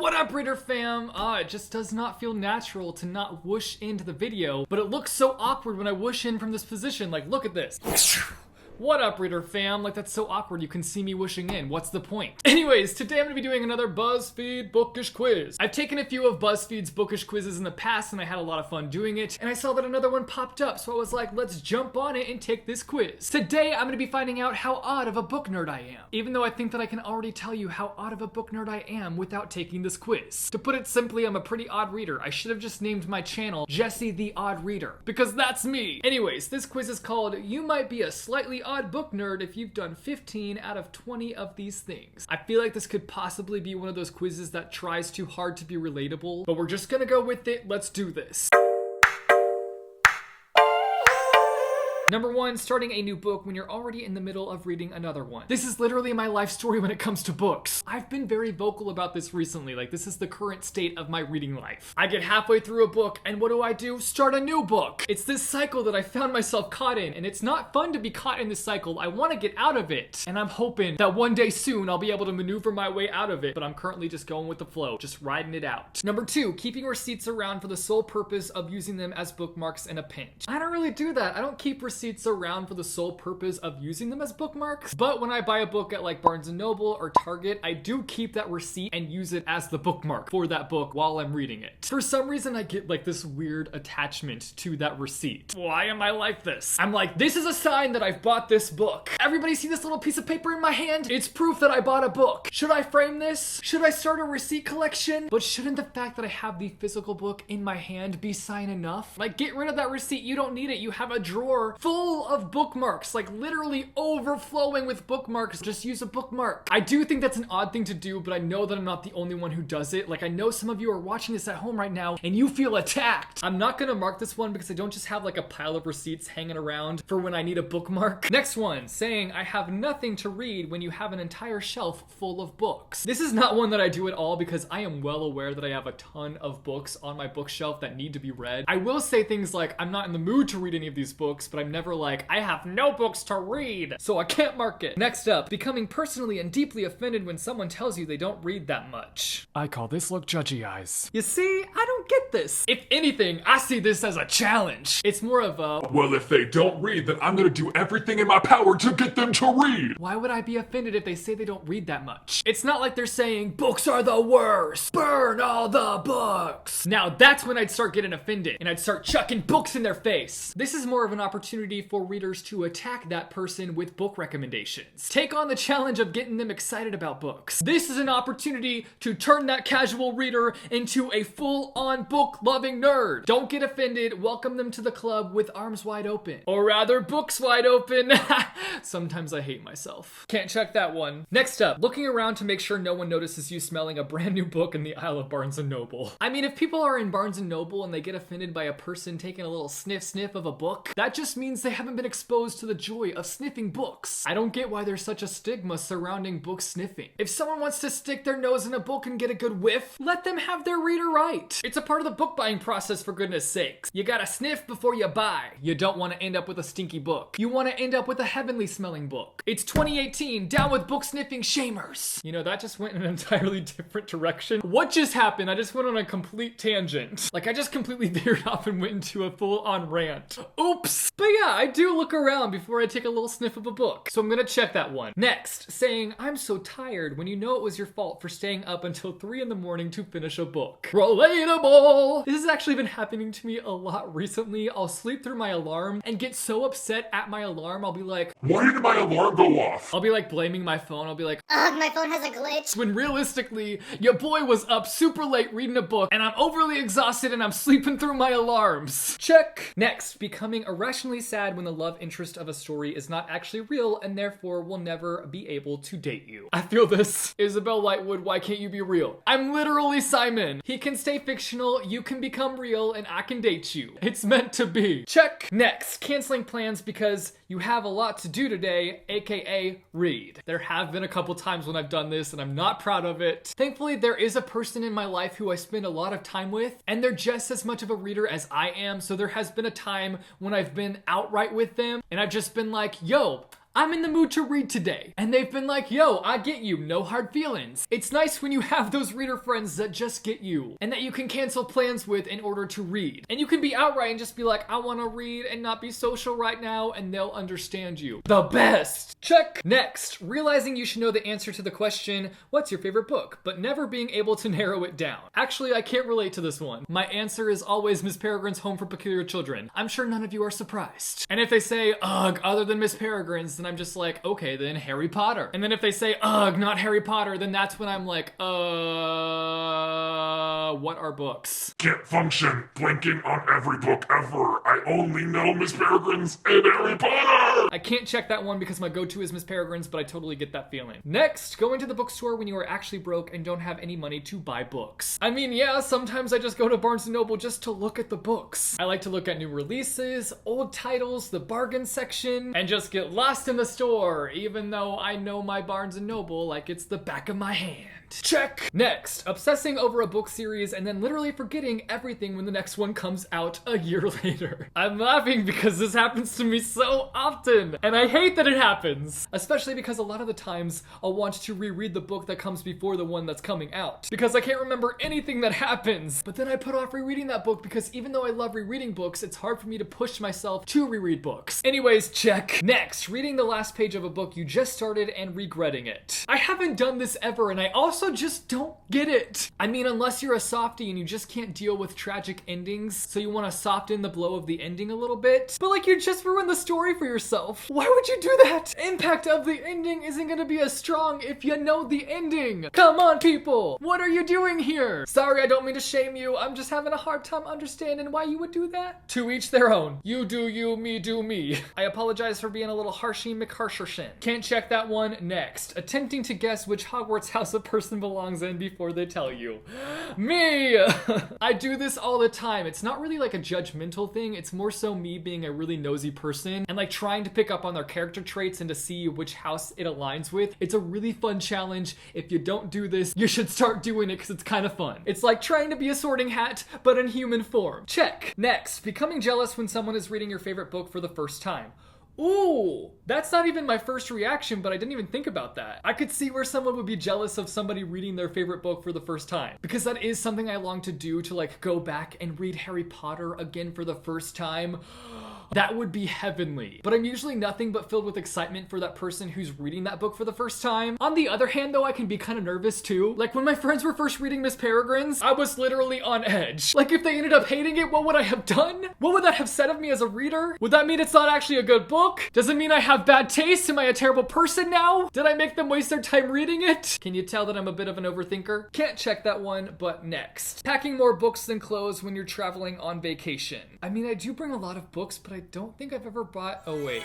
What up, reader fam? It just does not feel natural to not whoosh into the video, but it looks so awkward when I whoosh in from this position. Like, look at this. What up, reader fam? Like, that's so awkward. You can see me whooshing in. What's the point? Anyways, today I'm gonna be doing another BuzzFeed bookish quiz. I've taken a few of BuzzFeed's bookish quizzes in the past and I had a lot of fun doing it, and I saw that another one popped up, so I was like, let's jump on it and take this quiz. Today, I'm gonna be finding out how odd of a book nerd I am, even though I think that I can already tell you how odd of a book nerd I am without taking this quiz. To put it simply, I'm a pretty odd reader. I should have just named my channel Jesse the Odd Reader, because that's me. Anyways, this quiz is called You Might Be a Slightly Odd Book Nerd if you've done 15 out of 20 of these things. I feel like this could possibly be one of those quizzes that tries too hard to be relatable, but we're just gonna go with it. Let's do this. Number 1, starting a new book when you're already in the middle of reading another one. This is literally my life story when it comes to books. I've been very vocal about this recently. Like, this is the current state of my reading life. I get halfway through a book, and what do? Start a new book. It's this cycle that I found myself caught in, and it's not fun to be caught in this cycle. I want to get out of it, and I'm hoping that one day soon I'll be able to maneuver my way out of it, but I'm currently just going with the flow, just riding it out. Number 2, keeping receipts around for the sole purpose of using them as bookmarks in a pinch. I don't really do that. I don't keep receipts around for the sole purpose of using them as bookmarks, but when I buy a book at like Barnes & Noble or Target, I do keep that receipt and use it as the bookmark for that book while I'm reading it. For some reason, I get like this weird attachment to that receipt. Why am I like this? I'm like, this is a sign that I've bought this book. Everybody see this little piece of paper in my hand? It's proof that I bought a book. Should I frame this? Should I start a receipt collection? But shouldn't the fact that I have the physical book in my hand be sign enough? Like, get rid of that receipt. You don't need it. You have a drawer full of bookmarks, like literally overflowing with bookmarks. Just use a bookmark. I do think that's an odd thing to do, but I know that I'm not the only one who does it. Like, I know some of you are watching this at home right now and you feel attacked. I'm not gonna mark this one because I don't just have like a pile of receipts hanging around for when I need a bookmark. Next one, saying I have nothing to read when you have an entire shelf full of books. This is not one that I do at all because I am well aware that I have a ton of books on my bookshelf that need to be read. I will say things like, I'm not in the mood to read any of these books, but I'm never like, I have no books to read, so I can't mark it. Next up, becoming personally and deeply offended when someone tells you they don't read that much. I call this look judgy eyes. You see, I don't get this. If anything, I see this as a challenge. It's more of a, well, if they don't read, then I'm gonna do everything in my power to get them to read. Why would I be offended if they say they don't read that much? It's not like they're saying, books are the worst, burn all the books. Now that's when I'd start getting offended and I'd start chucking books in their face. This is more of an opportunity for readers to attack that person with book recommendations. Take on the challenge of getting them excited about books. This is an opportunity to turn that casual reader into a full-on book-loving nerd. Don't get offended. Welcome them to the club with arms wide open. Or rather, books wide open. Sometimes I hate myself. Can't check that one. Next up, looking around to make sure no one notices you smelling a brand new book in the aisle of Barnes & Noble. I mean, if people are in Barnes & Noble and they get offended by a person taking a little sniff of a book, that just means they haven't been exposed to the joy of sniffing books. I don't get why there's such a stigma surrounding book sniffing. If someone wants to stick their nose in a book and get a good whiff, let them have their reader right. It's a part of the book buying process, for goodness sakes. You gotta sniff before you buy. You don't want to end up with a stinky book. You want to end up with a heavenly smelling book. It's 2018, down with book sniffing shamers. You know, that just went in an entirely different direction. What just happened? I just went on a complete tangent. Like, I just completely veered off and went into a full-on rant. Oops. But yeah, I do look around before I take a little sniff of a book. So I'm gonna check that one. Next, saying I'm so tired when you know it was your fault for staying up until 3 in the morning to finish a book. Relatable! This has actually been happening to me a lot recently. I'll sleep through my alarm and get so upset at my alarm, I'll be like, why did my alarm go off? I'll be like blaming my phone. I'll be like, ugh, my phone has a glitch. When realistically, your boy was up super late reading a book and I'm overly exhausted and I'm sleeping through my alarms. Check. Next, becoming irrationally sad when the love interest of a story is not actually real and therefore will never be able to date you. I feel this. Isabel Lightwood, why can't you be real? I'm literally Simon. He can stay fictional, you can become real, and I can date you. It's meant to be. Check. Next, canceling plans because you have a lot to do today, aka read. There have been a couple times when I've done this and I'm not proud of it. Thankfully, there is a person in my life who I spend a lot of time with and they're just as much of a reader as I am, so there has been a time when I've been outright with them and I've just been like, yo, I'm in the mood to read today. And they've been like, yo, I get you, no hard feelings. It's nice when you have those reader friends that just get you and that you can cancel plans with in order to read. And you can be outright and just be like, I want to read and not be social right now, and they'll understand you. The best. Check. Next, realizing you should know the answer to the question, what's your favorite book? But never being able to narrow it down. Actually, I can't relate to this one. My answer is always Miss Peregrine's Home for Peculiar Children. I'm sure none of you are surprised. And if they say, ugh, other than Miss Peregrine's, then I'm just like, okay, then Harry Potter. And then if they say, ugh, not Harry Potter, then that's when I'm like, what are books? Can't function. Blinking on every book ever. I only know Miss Peregrine's and Harry Potter! I can't check that one because my go-to is Miss Peregrine's, but I totally get that feeling. Next, going to the bookstore when you are actually broke and don't have any money to buy books. I mean, yeah, sometimes I just go to Barnes & Noble just to look at the books. I like to look at new releases, old titles, the bargain section, and just get lost in the store, even though I know my Barnes & Noble like it's the back of my hand. Check! Next, obsessing over a book series and then literally forgetting everything when the next one comes out a year later. I'm laughing because this happens to me so often, and I hate that it happens. Especially because a lot of the times I'll want to reread the book that comes before the one that's coming out, because I can't remember anything that happens. But then I put off rereading that book because even though I love rereading books, it's hard for me to push myself to reread books. Anyways, check. Next, reading the last page of a book you just started and regretting it. I haven't done this ever, and I also just don't get it. I mean, unless you're a softie and you just can't deal with tragic endings, so you want to soften the blow of the ending a little bit, but like you just ruined the story for yourself. Why would you do that? Impact of the ending isn't gonna be as strong if you know the ending. Come on, people. What are you doing here? Sorry, I don't mean to shame you. I'm just having a hard time understanding why you would do that. To each their own. You do you, me do me. I apologize for being a little harshy McHarshershin. Can't check that one. Next, attempting to guess which Hogwarts house a person belongs in before they tell you. Me! I do this all the time. It's not really like a judgmental thing. It's more so me being a really nosy person and like trying to pick up on their character traits and to see which house it aligns with. It's a really fun challenge. If you don't do this, you should start doing it because it's kind of fun. It's like trying to be a sorting hat, but in human form. Check. Next, becoming jealous when someone is reading your favorite book for the first time. Ooh, that's not even my first reaction, but I didn't even think about that. I could see where someone would be jealous of somebody reading their favorite book for the first time, because that is something I long to do, to like go back and read Harry Potter again for the first time. That would be heavenly. But I'm usually nothing but filled with excitement for that person who's reading that book for the first time. On the other hand, though, I can be kind of nervous too. Like when my friends were first reading Miss Peregrine's, I was literally on edge. Like if they ended up hating it, what would I have done? What would that have said of me as a reader? Would that mean it's not actually a good book? Does it mean I have bad taste? Am I a terrible person now? Did I make them waste their time reading it? Can you tell that I'm a bit of an overthinker? Can't check that one, but next. Packing more books than clothes when you're traveling on vacation. I mean, I do bring a lot of books, but I don't think I've ever bought... Oh, wait.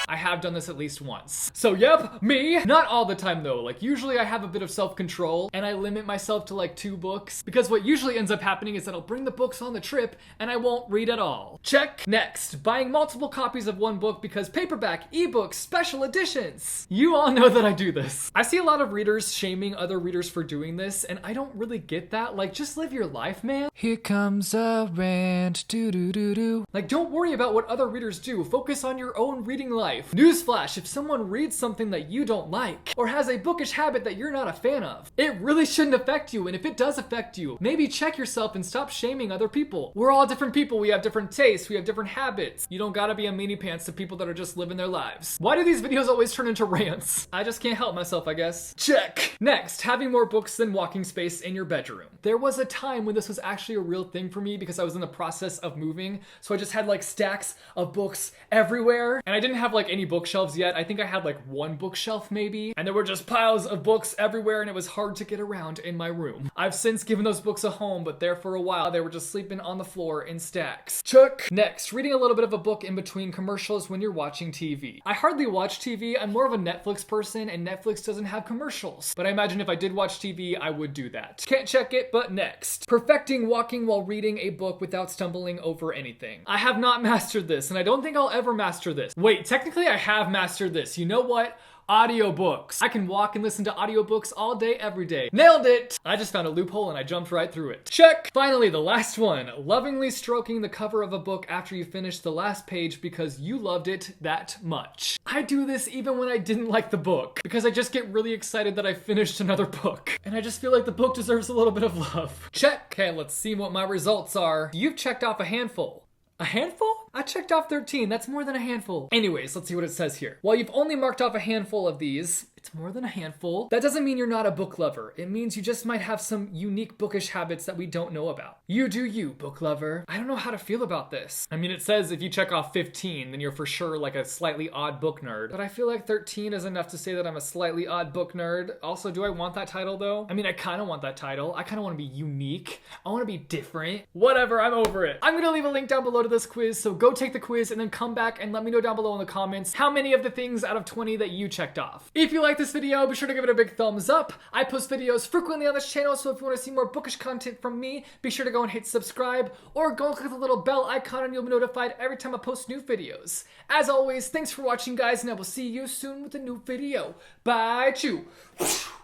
I have done this at least once. So yep, me. Not all the time though. Like usually I have a bit of self-control and I limit myself to like 2 books, because what usually ends up happening is that I'll bring the books on the trip and I won't read at all. Check. Next, buying multiple copies of one book because paperback, ebooks, special editions. You all know that I do this. I see a lot of readers shaming other readers for doing this, and I don't really get that. Like, just live your life, man. Here comes a rant, do. Like, don't worry about what other readers do. Focus on your own reading life. Newsflash, if someone reads something that you don't like, or has a bookish habit that you're not a fan of, it really shouldn't affect you, and if it does affect you, maybe check yourself and stop shaming other people. We're all different people, we have different tastes, we have different habits. You don't gotta be a meanie pants to people that are just living their lives. Why do these videos always turn into rants? I just can't help myself, I guess. Check! Next, having more books than walking space in your bedroom. There was a time when this was actually a real thing for me because I was in the process of moving, so I just had like stacks of books everywhere, and I didn't have like any bookshelves yet. I think I had like 1 bookshelf maybe, and there were just piles of books everywhere and it was hard to get around in my room. I've since given those books a home, but there for a while they were just sleeping on the floor in stacks. Check! Next, reading a little bit of a book in between commercials when you're watching TV. I hardly watch TV. I'm more of a Netflix person, and Netflix doesn't have commercials, but I imagine if I did watch TV, I would do that. Can't check it, but next. Perfecting walking while reading a book without stumbling over anything. I have not mastered this, and I don't think I'll ever master this. Wait, technically I have mastered this. You know what? Audiobooks. I can walk and listen to audiobooks all day, every day. Nailed it! I just found a loophole and I jumped right through it. Check! Finally, the last one. Lovingly stroking the cover of a book after you finish the last page because you loved it that much. I do this even when I didn't like the book because I just get really excited that I finished another book. And I just feel like the book deserves a little bit of love. Check! Okay, let's see what my results are. You've checked off a handful. A handful? I checked off 13. That's more than a handful. Anyways, let's see what it says here. While you've only marked off a handful of these, it's more than a handful. That doesn't mean you're not a book lover. It means you just might have some unique bookish habits that we don't know about. You do you, book lover. I don't know how to feel about this. I mean, it says if you check off 15, then you're for sure like a slightly odd book nerd. But I feel like 13 is enough to say that I'm a slightly odd book nerd. Also, do I want that title though? I mean, I kind of want that title. I kind of want to be unique. I want to be different. Whatever, I'm over it. I'm gonna leave a link down below to this quiz, so go take the quiz and then come back and let me know down below in the comments how many of the things out of 20 that you checked off. If you like this video, be sure to give it a big thumbs up. I post videos frequently on this channel, so if you want to see more bookish content from me, be sure to go and hit subscribe or go and click the little bell icon and you'll be notified every time I post new videos. As always, thanks for watching guys, and I will see you soon with a new video. Bye, chew.